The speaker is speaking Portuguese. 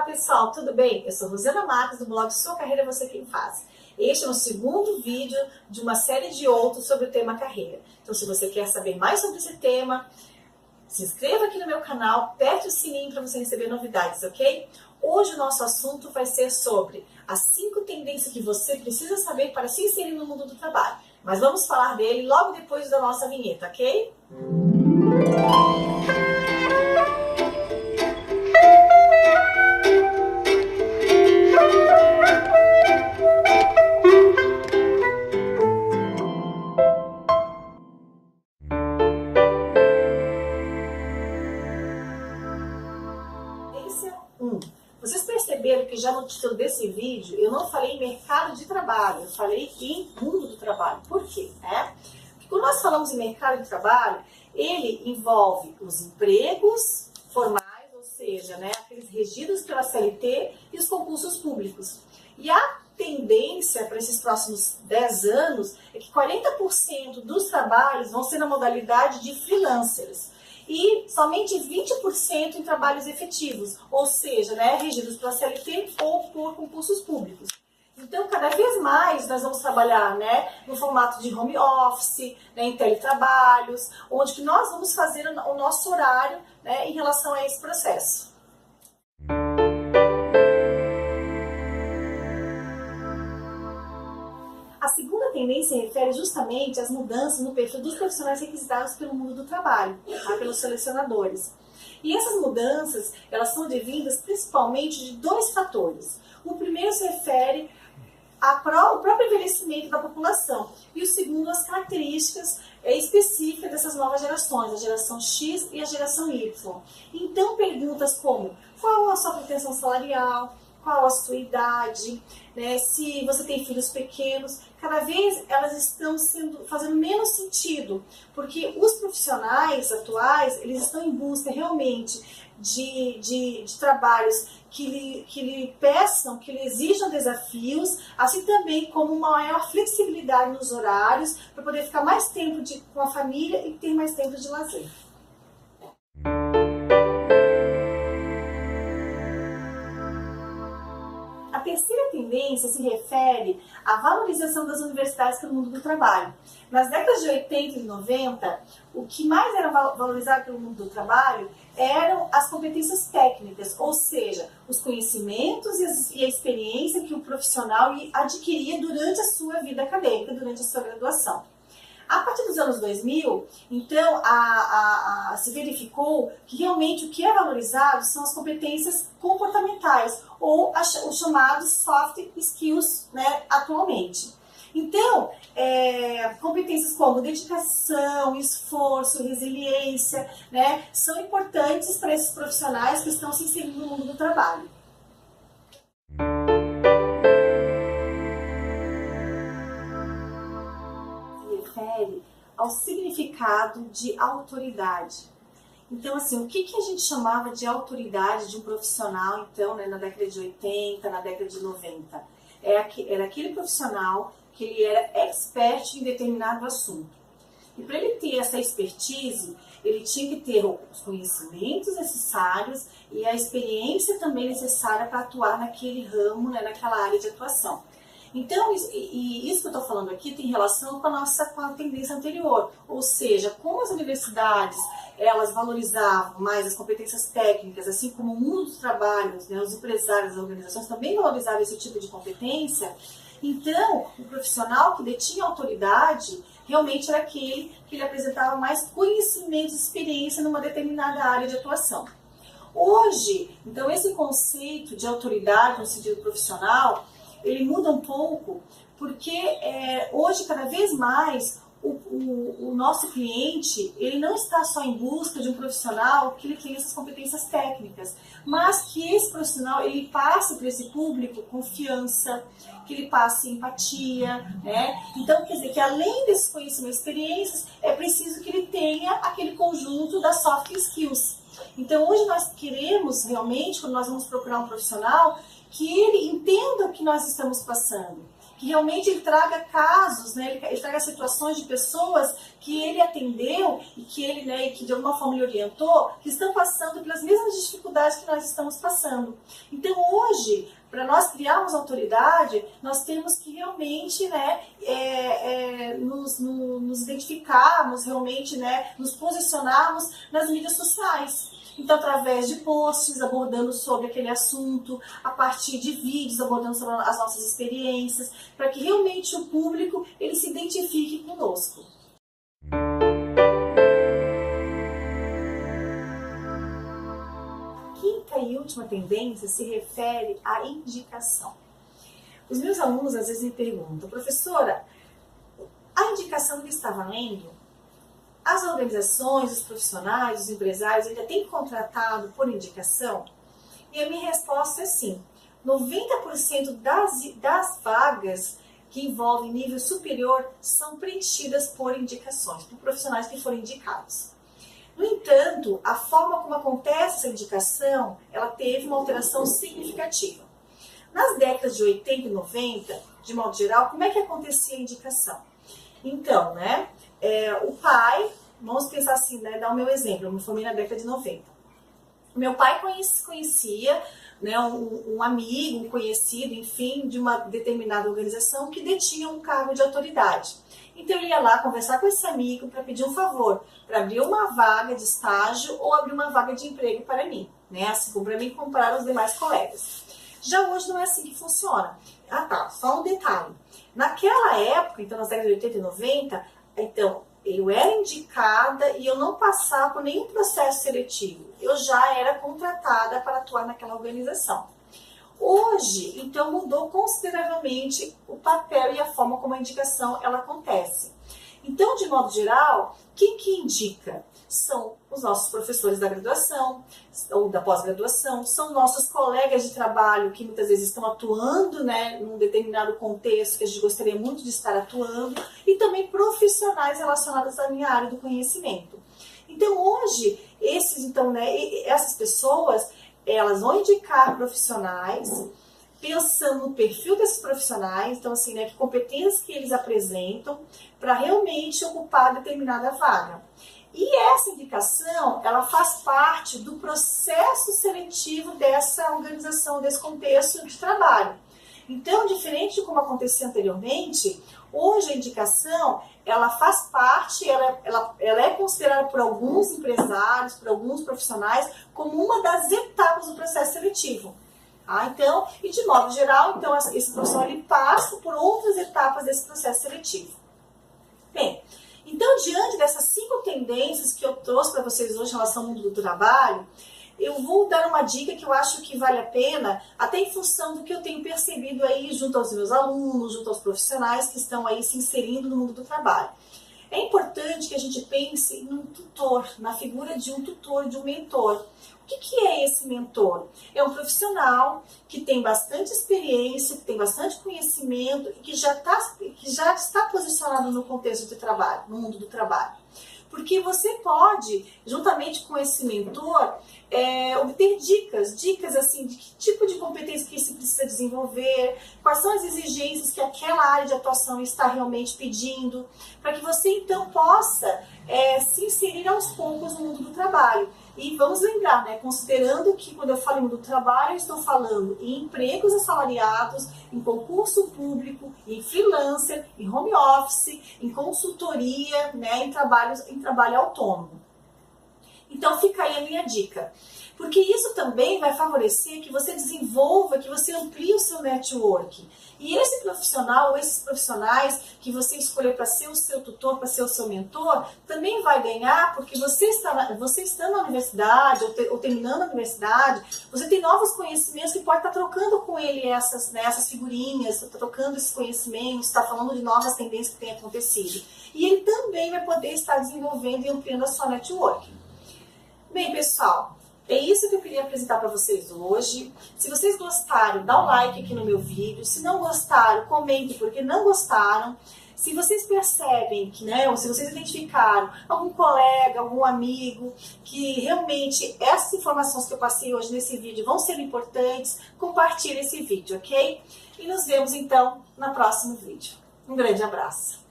pessoal, tudo bem? Eu sou Rosana Marques do blog Sua Carreira Você Quem Faz. Este é o segundo vídeo de uma série de outros sobre o tema carreira. Então, se você quer saber mais sobre esse tema, se inscreva aqui no meu canal, aperte o sininho para você receber novidades, ok? Hoje o nosso assunto vai ser sobre as 5 tendências que você precisa saber para se inserir no mundo do trabalho. Mas vamos falar dele logo depois da nossa vinheta, ok? Vocês perceberam que já no título desse vídeo eu não falei em mercado de trabalho, eu falei em mundo do trabalho. Por quê? Porque quando nós falamos em mercado de trabalho, ele envolve os empregos formais, ou seja, aqueles regidos pela CLT e os concursos públicos. E a tendência para esses próximos 10 anos é que 40% dos trabalhos vão ser na modalidade de freelancers. E somente 20% em trabalhos efetivos, ou seja, regidos pela CLT ou por concursos públicos. Então, cada vez mais nós vamos trabalhar no formato de home office, em teletrabalhos, onde que nós vamos fazer o nosso horário em relação a esse processo. A segunda tendência refere justamente às mudanças no perfil dos profissionais requisitados pelo mundo do trabalho, pelos selecionadores. E essas mudanças, elas são devidas principalmente de 2 fatores. O primeiro se refere ao próprio envelhecimento da população e o segundo, as características específicas dessas novas gerações, a geração X e a geração Y. Então, perguntas como: qual a sua pretensão salarial? Qual a sua idade, se você tem filhos pequenos, cada vez elas estão fazendo menos sentido, porque os profissionais atuais, eles estão em busca realmente de trabalhos que lhe peçam, que lhe exijam desafios, assim também como uma maior flexibilidade nos horários, para poder ficar mais tempo com a família e ter mais tempo de lazer. A terceira tendência se refere à valorização das universidades pelo mundo do trabalho. Nas décadas de 80 e 90, o que mais era valorizado pelo mundo do trabalho eram as competências técnicas, ou seja, os conhecimentos e a experiência que o profissional adquiria durante a sua vida acadêmica, durante a sua graduação. A partir dos anos 2000, então, se verificou que realmente o que é valorizado são as competências comportamentais, ou os chamados soft skills atualmente. Então, competências como dedicação, esforço, resiliência, são importantes para esses profissionais que estão se inserindo no mundo do trabalho. Refere ao significado de autoridade. Então, o que a gente chamava de autoridade de um profissional, então, na década de 80, na década de 90? Era aquele profissional que ele era expert em determinado assunto. E para ele ter essa expertise, ele tinha que ter os conhecimentos necessários e a experiência também necessária para atuar naquele ramo, naquela área de atuação. Então, isso que eu estou falando aqui tem relação com a tendência anterior, ou seja, como as universidades elas valorizavam mais as competências técnicas, assim como o mundo dos trabalhos, os empresários, as organizações também valorizavam esse tipo de competência. Então, o profissional que detinha autoridade realmente era aquele que ele apresentava mais conhecimento e experiência numa determinada área de atuação. Hoje, então, esse conceito de autoridade no sentido profissional, ele muda um pouco, porque hoje, cada vez mais, o nosso cliente, ele não está só em busca de um profissional que ele tenha essas competências técnicas, mas que esse profissional, ele passe para esse público confiança, que ele passe empatia, Então, quer dizer, que além desses conhecimentos e experiências, é preciso que ele tenha aquele conjunto das soft skills. Então, hoje nós queremos realmente, quando nós vamos procurar um profissional, que ele entenda o que nós estamos passando, que realmente ele traga casos, né, ele traga situações de pessoas que ele atendeu e que ele, né, que de alguma forma ele orientou, que estão passando pelas mesmas dificuldades que nós estamos passando. Então hoje, para nós criarmos autoridade, nós temos que realmente, né, nos identificarmos, realmente, né, nos posicionarmos nas mídias sociais. Então, através de posts abordando sobre aquele assunto, a partir de vídeos abordando sobre as nossas experiências, para que realmente o público ele se identifique conosco. Quinta e última tendência se refere à indicação. Os meus alunos às vezes me perguntam, professora, a indicação que está valendo? As organizações, os profissionais, os empresários ainda têm contratado por indicação? E a minha resposta é sim. 90% das vagas que envolvem nível superior são preenchidas por indicações, por profissionais que foram indicados. No entanto, a forma como acontece essa indicação, ela teve uma alteração significativa. Nas décadas de 80 e 90, de modo geral, como é que acontecia a indicação? Então, né, o pai, vamos pensar assim, né, dar o meu exemplo, eu me formei na década de 90. Meu pai conhecia, né, um amigo, um conhecido, enfim, de uma determinada organização que detinha um cargo de autoridade. Então ele ia lá conversar com esse amigo para pedir um favor, para abrir uma vaga de estágio ou abrir uma vaga de emprego para mim, né, assim como para mim como para os demais colegas. Já hoje não é assim que funciona. Ah tá, só um detalhe. Naquela época, então nas décadas de 80 e 90, então eu era indicada e eu não passava por nenhum processo seletivo. Eu já era contratada para atuar naquela organização. Hoje, então, mudou consideravelmente o papel e a forma como a indicação ela acontece. Então, de modo geral, quem que indica? São os nossos professores da graduação ou da pós-graduação, são nossos colegas de trabalho que muitas vezes estão atuando, né, num determinado contexto que a gente gostaria muito de estar atuando, e também profissionais relacionados à minha área do conhecimento. Então hoje, essas pessoas, elas vão indicar profissionais, pensando no perfil desses profissionais, então assim, né, que competências que eles apresentam para realmente ocupar determinada vaga. E essa indicação, ela faz parte do processo seletivo dessa organização, desse contexto de trabalho. Então, diferente de como acontecia anteriormente, hoje a indicação, ela faz parte, ela é considerada por alguns empresários, por alguns profissionais, como uma das etapas do processo seletivo. Então, e de modo geral, então, esse profissional ele passa por outras etapas desse processo seletivo. Bem, então, diante dessas 5 tendências que eu trouxe para vocês hoje em relação ao mundo do trabalho, eu vou dar uma dica que eu acho que vale a pena, até em função do que eu tenho percebido aí junto aos meus alunos, junto aos profissionais que estão aí se inserindo no mundo do trabalho. É importante que a gente pense num tutor, na figura de um tutor, de um mentor. O que é esse mentor? É um profissional que tem bastante experiência, que tem bastante conhecimento e que já está posicionado no contexto de trabalho, no mundo do trabalho. Porque você pode, juntamente com esse mentor, obter dicas assim, de que tipo de competência que se precisa desenvolver, quais são as exigências que aquela área de atuação está realmente pedindo, para que você então possa se inserir aos poucos no mundo do trabalho. E vamos lembrar, né, considerando que quando eu falo em mundo do trabalho, eu estou falando em empregos assalariados, em concurso público, em freelancer, em home office, em consultoria, né, em trabalho autônomo. Então fica aí a minha dica. Porque isso também vai favorecer que você desenvolva, que você amplie o seu network. E esse profissional ou esses profissionais que você escolheu para ser o seu tutor, para ser o seu mentor, também vai ganhar porque você está na universidade ou terminando a universidade, você tem novos conhecimentos e pode estar trocando com ele essas figurinhas, trocando esses conhecimentos, está falando de novas tendências que têm acontecido. E ele também vai poder estar desenvolvendo e ampliando a sua network. Bem, pessoal, é isso que eu queria apresentar para vocês hoje. Se vocês gostaram, dá um like aqui no meu vídeo. Se não gostaram, comentem porque não gostaram. Se vocês percebem que, né, ou se vocês identificaram algum colega, algum amigo, que realmente essas informações que eu passei hoje nesse vídeo vão ser importantes, compartilhe esse vídeo, ok? E nos vemos então no próximo vídeo. Um grande abraço!